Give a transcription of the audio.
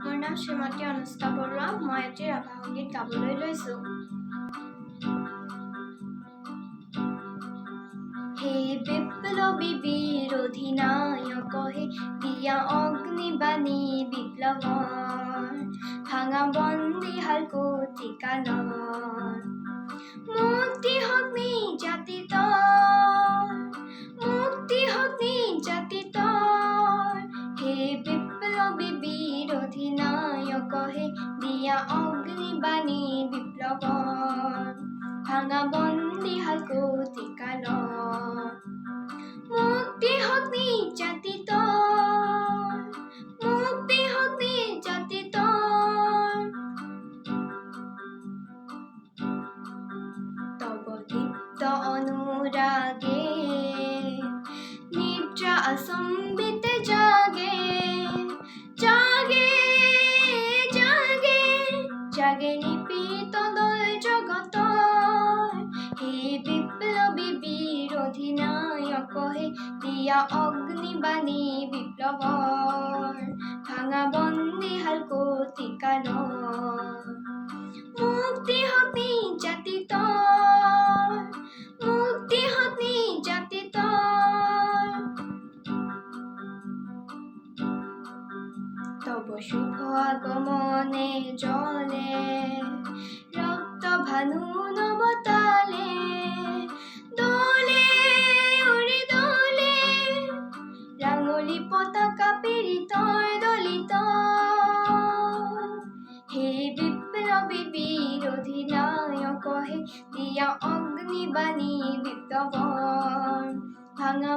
মোৰ নাম শ্ৰীমতী অনুষ্কা বৰুৱা। মই এটি ৰাভা সংগীত গাবলৈ লৈছোঁ। হে বিপ্লৱী বিৰোধী নায়ক, হে দিয়া অগ্নিবাণী বিপ্লৱৰ, ভাঙা বন্দীশাল কোটি কালৰ। মুক্তি হওক নিৰ্যাতিতৰ, মুক্তি হওক নিৰ্যাতিতৰ। হে বিপ্লৱী বিৰোধী নায়ক, হে দিয়া অগ্নিবাণী বিপ্লৱৰ, ভাঙা বন্দীশাল কোটি কালৰ। মুক্তি হওক নিৰ্যাতিতৰ, মুক্তি হওক নিৰ্যাতিতৰ। তব দীপ্ত অনুৰাগে নিদ্ৰা আচম্বিতে জাগে, জাগে জাগে জাগে নিপীড়িত দল জগতৰ। হে বিপ্লৱী বিৰোধী নায়ক, হে দিয়া অগ্নিবাণী বিপ্লৱৰ, ভাঙা বন্দীশাল কোটি কালৰ। মুক্তি হওক নিৰ্যাতিতৰ, মুক্তি হওক নিৰ্যাতিতৰ। তব শুভ আগমনে জ্বলে ৰক্ত ভানু নবতালে, দলে উৰি দলে ৰাঙলী পতাকা পীড়িতৰ দলিত। হে বিপ্লৱী বিৰোধী নায়ক, হে দিয়া অগ্নিবাণী বিপ্লৱৰ, ভাঙা